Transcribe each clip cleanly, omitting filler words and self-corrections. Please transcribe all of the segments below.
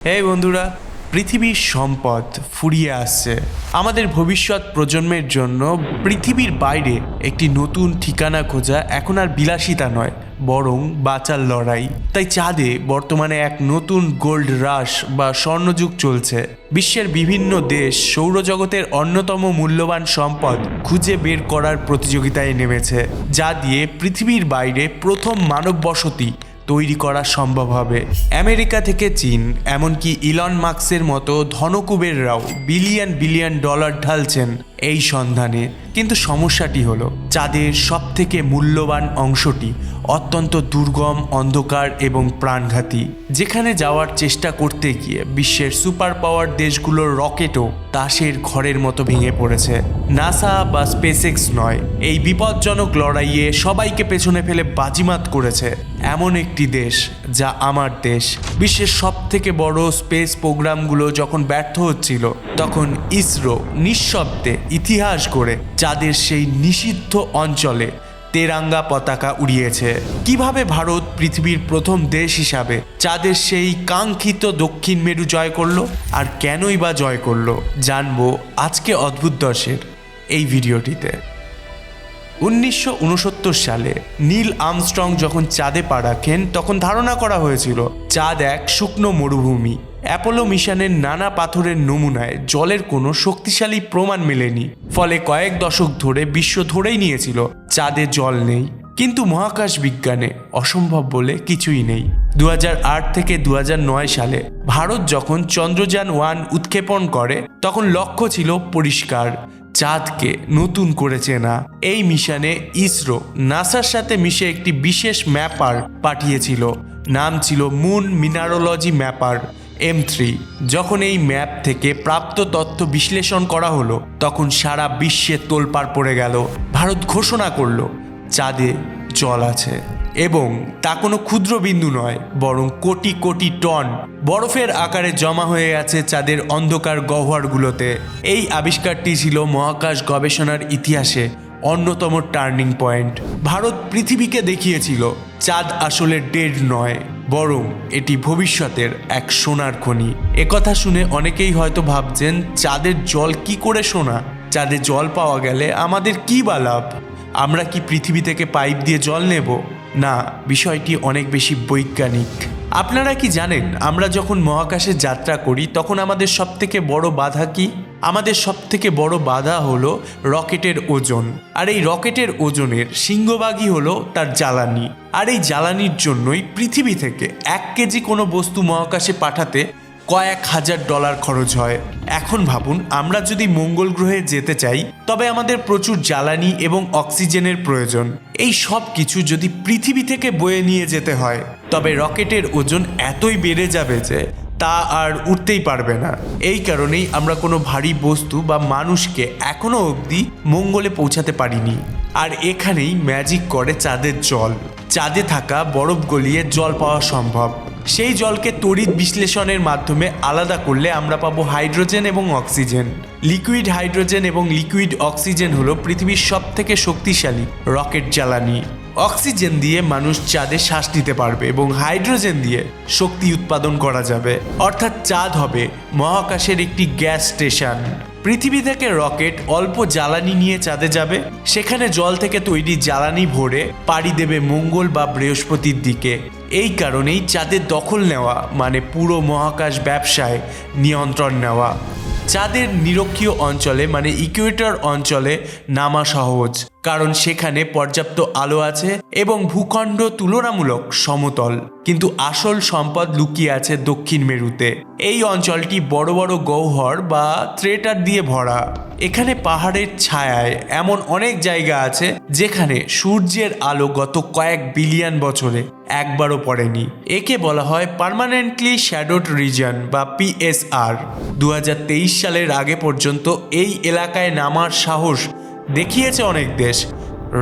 এই বন্ধুরা, পৃথিবীর সম্পদ ফুরিয়ে আসছে। আমাদের ভবিষ্যৎ প্রজন্মের জন্য পৃথিবীর বাইরে একটি নতুন ঠিকানা খোঁজা এখন আর বিলাসিতা নয়, বরং বাঁচার লড়াই। তাই চাঁদে বর্তমানে এক নতুন গোল্ড রাশ বা স্বর্ণযুগ চলছে। বিশ্বের বিভিন্ন দেশ সৌরজগতের অন্যতম মূল্যবান সম্পদ খুঁজে বের করার প্রতিযোগিতায় নেমেছে, যা দিয়ে পৃথিবীর বাইরে প্রথম মানব বসতি তৈরি করা সম্ভব হবে। আমেরিকা থেকে চীন, এমনকি ইলন মাস্কের মতো ধনকুবেররাও বিলিয়ন বিলিয়ন ডলার ঢালছেন এই সন্ধানে। কিন্তু সমস্যাটি হলো, চাঁদের সব থেকে মূল্যবান অংশটি অত্যন্ত দুর্গম, অন্ধকার এবং প্রাণঘাতী, যেখানে যাওয়ার চেষ্টা করতে গিয়ে বিশ্বের সুপার পাওয়ার দেশগুলোর রকেটও তাসের ঘরের মতো ভেঙে পড়েছে। নাসা বা স্পেসএক্স নয়, এই বিপজ্জনক লড়াইয়ে সবাইকে পেছনে ফেলে বাজিমাত করেছে এমন একটি দেশ, যা আমার দেশ। বিশ্বের সব থেকে বড় স্পেস প্রোগ্রামগুলো যখন ব্যর্থ হচ্ছিল, তখন ইসরো নিঃশব্দে ইতিহাস গড়ে চাঁদের সেই নিষিদ্ধ অঞ্চলে তেরাঙ্গা পতাকা উড়িয়েছে। কিভাবে ভারত পৃথিবীর প্রথম দেশ হিসাবে চাঁদের সেই কাঙ্ক্ষিত দক্ষিণ মেরু জয় করলো, আর কেনই বা জয় করলো, জানবো আজকে অদ্ভুত দর্শের এই ভিডিওটিতে। 1969 সালে নীল আর্মস্ট্রং যখন চাঁদে পা রাখেন, তখন ধারণা করা হয়েছিল চাঁদ এক শুকনো মরুভূমি। অ্যাপোলো মিশনের নানা পাথরের নমুনায় জলের কোনো শক্তিশালী প্রমাণ মেলেনি, ফলে কয়েক দশক ধরে বিশ্ব ধরেই নিয়েছিল চাঁদে জল নেই। কিন্তু মহাকাশ বিজ্ঞানে অসম্ভব বলে কিছুই নেই। 2008 থেকে 2009 সালে ভারত যখন চন্দ্রযান-1 উৎক্ষেপণ করে, তখন লক্ষ্য ছিল পরিষ্কার, চাঁদকে নতুন করে চেনা। এই মিশনে ইসরো নাসার সাথে মিশে একটি বিশেষ ম্যাপার পাঠিয়েছিল, নাম ছিল মুন মিনারোলজি ম্যাপার M3। যখন এই ম্যাপ থেকে প্রাপ্ত তথ্য বিশ্লেষণ করা হলো, তখন সারা বিশ্বে তোলপাড় পড়ে গেল। ভারত ঘোষণা করলো চাঁদে জল আছে, এবং তা কোনো ক্ষুদ্র বিন্দু নয়, বরং কোটি কোটি টন বরফের আকারে জমা হয়ে আছে চাঁদের অন্ধকার গহ্বরগুলোতে। এই আবিষ্কারটি ছিল মহাকাশ গবেষণার ইতিহাসে অন্যতম টার্নিং পয়েন্ট। ভারত পৃথিবীকে দেখিয়েছিল চাঁদ আসলে ডেড নয়, বরং এটি ভবিষ্যতের এক সোনার খনি। একথা শুনে অনেকেই হয়তো ভাবছেন, চাঁদের জল কি করে সোনা? চাঁদে জল পাওয়া গেলে আমাদের কি বা লাভ? আমরা কি পৃথিবী থেকে পাইপ দিয়ে জল নেব? না, বিষয়টি অনেক বেশি বৈজ্ঞানিক। আপনারা কি জানেন, আমরা যখন মহাকাশে যাত্রা করি, তখন আমাদের সবথেকে বড় বাধা কি? আমাদের সবথেকে বড় বাধা হলো রকেটের ওজন। আর এই রকেটের ওজনের সিংহভাগই হলো তার জ্বালানি। আর এই জ্বালানির জন্যই পৃথিবী থেকে 1 কেজি কোনো বস্তু মহাকাশে পাঠাতে কয়েক হাজার ডলার খরচ হয়। এখন ভাবুন, আমরা যদি মঙ্গল গ্রহে যেতে চাই, তবে আমাদের প্রচুর জ্বালানি এবং অক্সিজেনের প্রয়োজন। এই সব কিছু যদি পৃথিবী থেকে বয়ে নিয়ে যেতে হয়, তবে রকেটের ওজন এতই বেড়ে যাবে যে তা আর উঠতেই পারবে না। এই কারণেই আমরা কোনো ভারী বস্তু বা মানুষকে এখনো অবধি মঙ্গলে পৌঁছাতে পারিনি। আর এখানেই ম্যাজিক করে চাঁদের জল। চাঁদে থাকা বরফ গলিয়ে জল পাওয়া সম্ভব। সেই জলকে তড়িৎ বিশ্লেষণের মাধ্যমে আলাদা করলে আমরা পাবো হাইড্রোজেন এবং অক্সিজেন। লিকুইড হাইড্রোজেন এবং লিকুইড অক্সিজেন হলো পৃথিবীর সবথেকে শক্তিশালী রকেট জ্বালানি। অক্সিজেন দিয়ে মানুষ চাঁদে শ্বাস নিতে পারবে এবং হাইড্রোজেন দিয়ে শক্তি উৎপাদন করা যাবে। অর্থাৎ চাঁদ হবে মহাকাশের একটি গ্যাস স্টেশন। পৃথিবী থেকে রকেট অল্প জ্বালানি নিয়ে চাঁদে যাবে, সেখানে জল থেকে তৈরি জ্বালানি ভরে পাড়ি দেবে মঙ্গল বা বৃহস্পতির দিকে। এই কারণেই চাঁদের দখল নেওয়া মানে পুরো মহাকাশ ব্যবসায় নিয়ন্ত্রণ নেওয়া। চাঁদের নিরক্ষীয় অঞ্চলে মানে ইকুয়েটর অঞ্চলে নামা সহজ, কারণ সেখানে পর্যাপ্ত আলো আছে এবং ভূখণ্ড তুলনামূলক সমতল। কিন্তু আসল সম্পদ লুকিয়ে আছে দক্ষিণ মেরুতে। এই অঞ্চলটি বড় বড় গহ্বর বা ক্রেটার দিয়ে ভরা। এখানে পাহাড়ের ছায়ায় এমন অনেক জায়গা আছে যেখানে সূর্যের আলো গত কয়েক বিলিয়ন বছরে একবারও পড়েনি। একে বলা হয় পার্মানেন্টলি শ্যাডোড রিজন বা PSR। 2023 সালের আগে পর্যন্ত এই এলাকায় নামার সাহস দেখিয়েছে অনেক দেশ।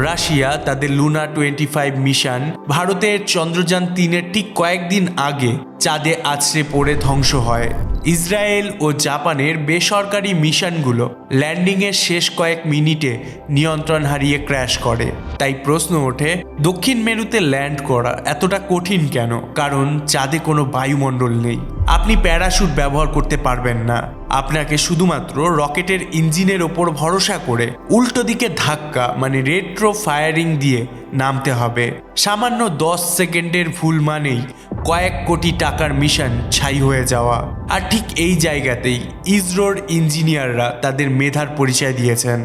রাশিয়া তাদের লুনা 25 মিশন, ভারতের চন্দ্রযান-3-এর ঠিক কয়েকদিন আগে চাঁদে আছড়ে পড়ে ধ্বংস হয়। ইসরায়েল ও জাপানের বেসরকারি মিশনগুলো ল্যান্ডিংয়ের শেষ কয়েক মিনিটে নিয়ন্ত্রণ হারিয়ে ক্র্যাশ করে। তাই প্রশ্ন ওঠে, দক্ষিণ মেরুতে ল্যান্ড করা এতটা কঠিন কেন? কারণ চাঁদে কোনো বায়ুমণ্ডল নেই। আপনি প্যারাশুট ব্যবহার করতে পারবেন না। আপনাকে শুধুমাত্র রকেটের ইঞ্জিনের ওপর ভরসা করে উল্টো দিকে ধাক্কা মানে রেট্রো ফায়ারিং দিয়ে নামতে হবে। সামান্য 10 সেকেন্ডের ভুল মানেই কয়েক কোটি টাকার মিশন ছাই হয়ে যাওয়া। আর ঠিক এই জায়গাতেই ইসরোর ইঞ্জিনিয়াররা তাদের মেধার পরিচয় দিয়েছেন।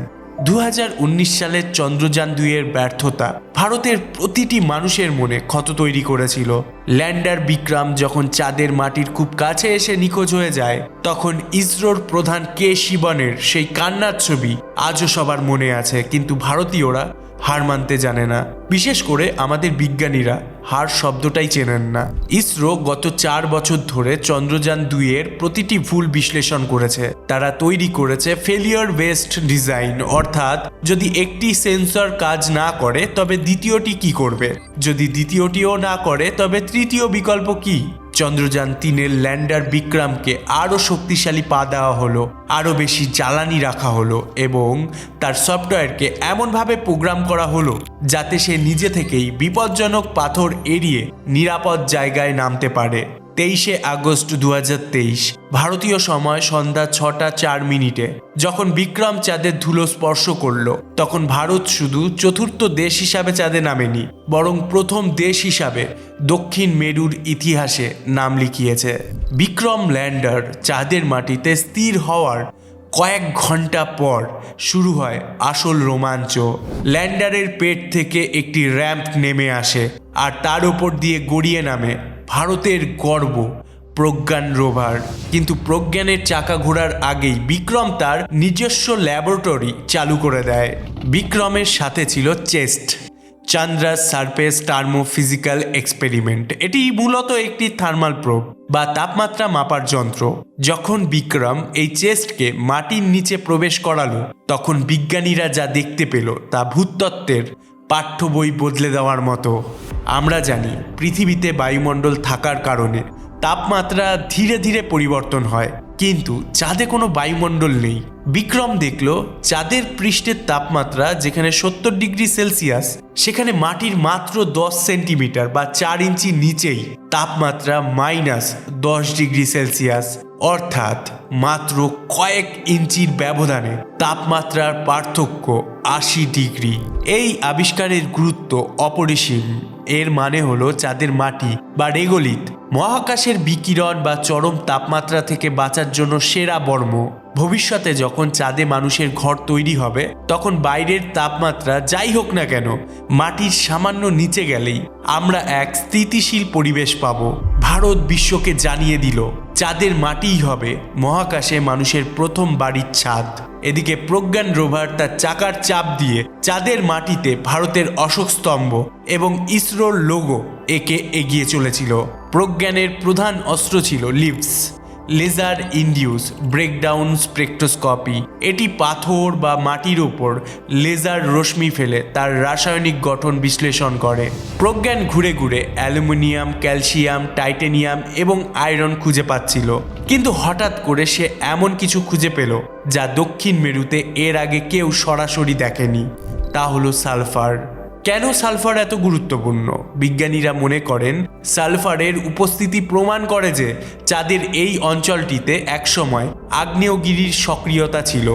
2019 সালের চন্দ্রযান-2 এর ব্যর্থতা ভারতের প্রতিটি মানুষের মনে ক্ষত তৈরি করেছিল। ল্যান্ডার বিক্রম যখন চাঁদের মাটির খুব কাছে এসে নিখোঁজ হয়ে যায়, তখন ইসরোর প্রধান কে শিবনের সেই কান্নার ছবি আজও সবার মনে আছে। কিন্তু ভারতীয়রা হার মানতে জানে না, বিশেষ করে আমাদের বিজ্ঞানীরা হার শব্দটাই চেনেন না। ইসরো গত 4 বছর ধরে চন্দ্রযান-2 এর প্রতিটি ভুল বিশ্লেষণ করেছে। তারা তৈরি করেছে ফেলিওর বেসড ডিজাইন, অর্থাৎ যদি একটি সেন্সর কাজ না করে তবে দ্বিতীয়টি কি করবে, যদি দ্বিতীয়টিও না করে তবে তৃতীয় বিকল্প কি। চন্দ্রযান-3 এর ল্যান্ডার বিক্রমকে আরও শক্তিশালী পা দেওয়া হলো, আরও বেশি জ্বালানি রাখা হলো এবং তার সফটওয়্যারকে এমনভাবে প্রোগ্রাম করা হলো যাতে সে নিজে থেকেই বিপজ্জনক পাথর এড়িয়ে নিরাপদ জায়গায় নামতে পারে। 23 আগস্ট 2023 ভারতীয় সময় সন্ধ্যা 6:04 যখন বিক্রম চাঁদের ধুলো স্পর্শ করল, তখন ভারত শুধু চতুর্থ দেশ হিসাবে চাঁদে নামেনি, বরং প্রথম দেশ হিসাবে দক্ষিণ মেরুর ইতিহাসে নাম লিখিয়েছে। বিক্রম ল্যান্ডার চাঁদের মাটিতে স্থির হওয়ার কয়েক ঘন্টা পর শুরু হয় আসল রোমাঞ্চ। ল্যান্ডারের পেট থেকে একটি র্যাম্প নেমে আসে আর তার উপর দিয়ে গড়িয়ে নামে ভারতের গর্ব প্রজ্ঞান রোভার। কিন্তু প্রজ্ঞানের চাকা ঘোরার আগেই বিক্রম তার নিজস্ব ল্যাবরেটরি চালু করে দেয়। বিক্রমের সাথে ছিল চেস্ট, চন্দ্রাস সারফেস টার্মোফিজিক্যাল এক্সপেরিমেন্ট। এটি মূলত একটি থার্মাল প্রোব বা তাপমাত্রা মাপার যন্ত্র। যখন বিক্রম এই চেস্টকে মাটির নিচে প্রবেশ করালো, তখন বিজ্ঞানীরা যা দেখতে পেল তা ভূতত্ত্বের পাঠ্য বই বদলে দেওয়ার মতো। আমরা জানি পৃথিবীতে বায়ুমণ্ডল থাকার কারণে তাপমাত্রা ধীরে ধীরে পরিবর্তন হয়, কিন্তু চাঁদে কোনো বায়ুমণ্ডল নেই। বিক্রম দেখল চাঁদের পৃষ্ঠের তাপমাত্রা যেখানে 70 ডিগ্রি সেলসিয়াস, সেখানে মাটির মাত্র 10 সেন্টিমিটার বা 4 ইঞ্চি নিচেই তাপমাত্রা -10 ডিগ্রি সেলসিয়াস, অর্থাৎ মাত্র কয়েক ইঞ্চির ব্যবধানে তাপমাত্রার পার্থক্য 80 ডিগ্রি। এই আবিষ্কারের গুরুত্ব অপরিসীম। এর মানে হলো চাঁদের মাটি বা রেগোলিথ মহাকাশের বিকিরণ বা চরম তাপমাত্রা থেকে বাঁচার জন্য সেরা বর্ম। ভবিষ্যতে যখন চাঁদে মানুষের ঘর তৈরি হবে, তখন বাইরের তাপমাত্রা যাই হোক না কেন মাটির সামান্য নিচে গেলেই আমরা এক স্থিতিশীল পরিবেশ পাব। ভারত বিশ্বকে জানিয়ে দিল চাঁদের মাটিই হবে মহাকাশে মানুষের প্রথম বাড়ির ছাদ। এদিকে প্রজ্ঞান রোভার তার চাকার চাপ দিয়ে চাঁদের মাটিতে ভারতের অশোক স্তম্ভ এবং ইসরোর লোগো একে এগিয়ে চলেছিল। প্রজ্ঞানের প্রধান অস্ত্র ছিল LIBS, laser induced breakdown spectroscopy. এটি পাথর বা মাটির ওপর লেজার রশ্মি ফেলে তার রাসায়নিক গঠন বিশ্লেষণ করে। প্রজ্ঞান ঘুরে ঘুরে অ্যালুমিনিয়াম, ক্যালসিয়াম, টাইটেনিয়াম এবং আয়রন খুঁজে পাচ্ছিল, কিন্তু হঠাৎ করে সে এমন কিছু খুঁজে পেল যা দক্ষিণ মেরুতে এর আগে কেউ সরাসরি দেখেনি। তা হলো সালফার। কেন সালফার এত গুরুত্বপূর্ণ? বিজ্ঞানীরা মনে করেন সালফারের উপস্থিতি প্রমাণ করে যে চাঁদের এই অঞ্চলটিতে একসময় আগ্নেয়গিরির সক্রিয়তা ছিল।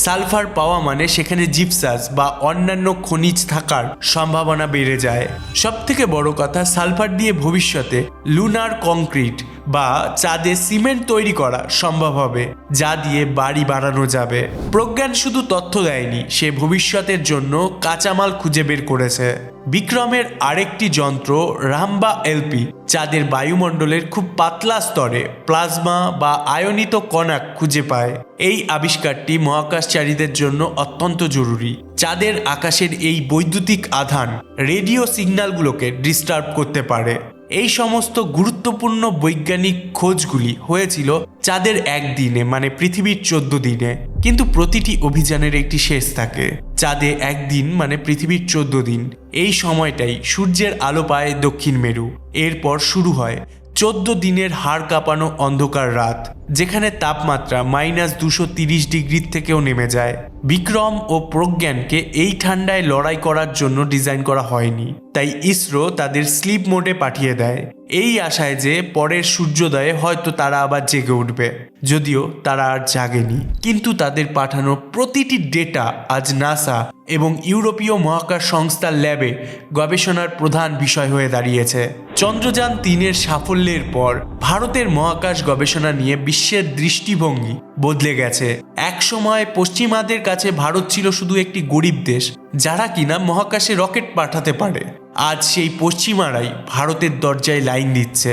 সালফার পাওয়া মানে সেখানে জিপসাস বা অন্যান্য খনিজ থাকার সম্ভাবনা বেড়ে যায়। সবথেকে বড় কথা, সালফার দিয়ে ভবিষ্যতে লুনার কংক্রিট বা চাঁদে সিমেন্ট তৈরি করা সম্ভব হবে, যা দিয়ে বাড়ি বানানো যাবে। প্রজ্ঞান শুধু তথ্য দেয়নি, সে ভবিষ্যতের জন্য কাঁচামাল খুঁজে বের করেছে। বিক্রমের আরেকটি যন্ত্র রাম্বা এলপি চাঁদের বায়ুমণ্ডলের খুব পাতলা স্তরে প্লাজমা বা আয়নিত কণা খুঁজে পায়। এই আবিষ্কারটি মহাকাশচারীদের জন্য অত্যন্ত জরুরি। চাঁদের আকাশের এই বৈদ্যুতিক আধান রেডিও সিগন্যালগুলোকে ডিস্টার্ব করতে পারে। এই সমস্ত গুরুত্বপূর্ণ বৈজ্ঞানিক খোঁজগুলি হয়েছিল চাঁদের একদিনে, মানে পৃথিবীর 14 দিনে। কিন্তু প্রতিটি অভিযানের একটি শেষ থাকে। চাঁদে একদিন মানে পৃথিবীর 14 দিন। এই সময়টাই সূর্যের আলো পায় দক্ষিণ মেরু। এরপর শুরু হয় 14 দিনের হাড় কাঁপানো অন্ধকার রাত, যেখানে তাপমাত্রা -230 ডিগ্রির থেকেও নেমে যায়। বিক্রম ও প্রজ্ঞানকে এই ঠান্ডায় লড়াই করার জন্য ডিজাইন করা হয়নি, তাই ইসরো তাদের স্লিপ মোডে পাঠিয়ে দেয় এই আশায় যে পরের সূর্যোদয়ে হয়তো তারা আবার জেগে উঠবে। যদিও তারা আর জাগেনি, কিন্তু তাদের পাঠানো প্রতিটি ডেটা আজ নাসা এবং ইউরোপীয় মহাকাশ সংস্থার ল্যাবে গবেষণার প্রধান বিষয় হয়ে দাঁড়িয়েছে। চন্দ্রযান-3-এর সাফল্যের পর ভারতের মহাকাশ গবেষণা নিয়ে বিশ্বের দৃষ্টিভঙ্গি বদলে গেছে। একসময় পশ্চিমাদের কাছে ভারত ছিল শুধু একটি গরিব দেশ যারা কিনা মহাকাশে রকেট পাঠাতে পারে। আজ সেই পশ্চিমারাই ভারতের দরজায় লাইন দিচ্ছে।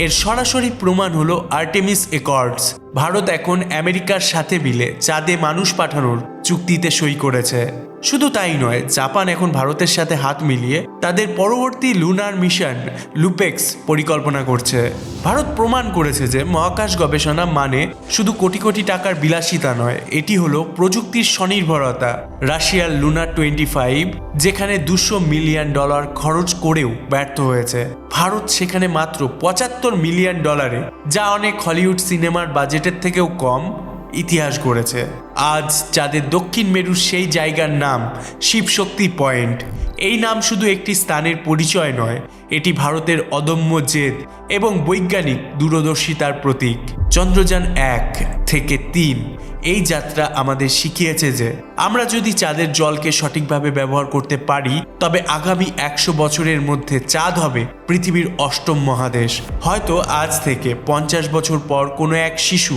এর সরাসরি প্রমাণ হলো আর্টেমিস অ্যাকর্ডস। ভারত এখন আমেরিকার সাথে মিলে চাঁদে মানুষ পাঠানোর চুক্তিতে সই করেছে। শুধু তাই নয়, জাপান এখন ভারতের সাথে হাত মিলিয়ে তাদের পরবর্তী লুনার মিশন লুপেক্স পরিকল্পনা করছে। ভারত প্রমাণ করেছে যে মহাকাশ গবেষণা মানে শুধু কোটি কোটি টাকার বিলাসিতা নয়, এটি হলো প্রযুক্তির স্বনির্ভরতা। রাশিয়ার লুনার 25 যেখানে $200 মিলিয়ন খরচ করেও ব্যর্থ হয়েছে, ভারত সেখানে মাত্র $75 মিলিয়ন, যা অনেক হলিউড সিনেমার বাজেটের থেকেও কম, ইতিহাস গড়েছে। আজ চাঁদের দক্ষিণ মেরুর সেই জায়গার নাম শিবশক্তি পয়েন্ট। এই নাম শুধু একটি স্থানের পরিচয় নয়, এটি ভারতের অদম্য জেদ এবং বৈজ্ঞানিক দূরদর্শিতার প্রতীক। চন্দ্রযান 1 থেকে 3 এই যাত্রা আমাদের শিখিয়েছে যে আমরা যদি চাঁদের জলকে সঠিকভাবে ব্যবহার করতে পারি, তবে আগামী 100 বছরের মধ্যে চাঁদ হবে পৃথিবীর 8ম মহাদেশ। হয়তো আজ থেকে 50 বছর পর কোনো এক শিশু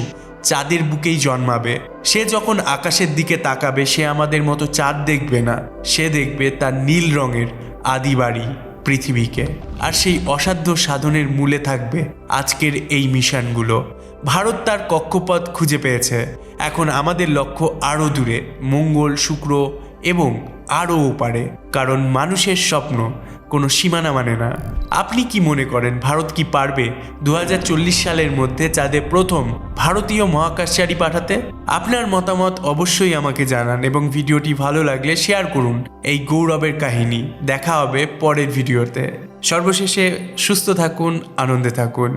চাঁদের বুকেই জন্মাবে। সে যখন আকাশের দিকে তাকাবে, সে আমাদের মতো চাঁদ দেখবে না, সে দেখবে তার নীল রঙের আদি বাড়ি পৃথিবীকে। আর সেই অসাধ্য সাধনের মূলে থাকবে আজকের এই মিশনগুলো। ভারত তার কক্ষপথ খুঁজে পেয়েছে, এখন আমাদের লক্ষ্য আরও দূরে, মঙ্গল, শুক্র এবং আরও ওপারে। কারণ মানুষের স্বপ্ন কোনো সীমানা মানে না। আপনি কি মনে করেন, ভারত কি পারবে 2040 সালের মধ্যে চাঁদে প্রথম ভারতীয় মহাকাশচারী পাঠাতে? আপনার মতামত অবশ্যই আমাকে জানান এবং ভিডিওটি ভালো লাগলে শেয়ার করুন এই গৌরবের কাহিনী। দেখা হবে পরের ভিডিওতে। সর্বশেষে সুস্থ থাকুন, আনন্দে থাকুন।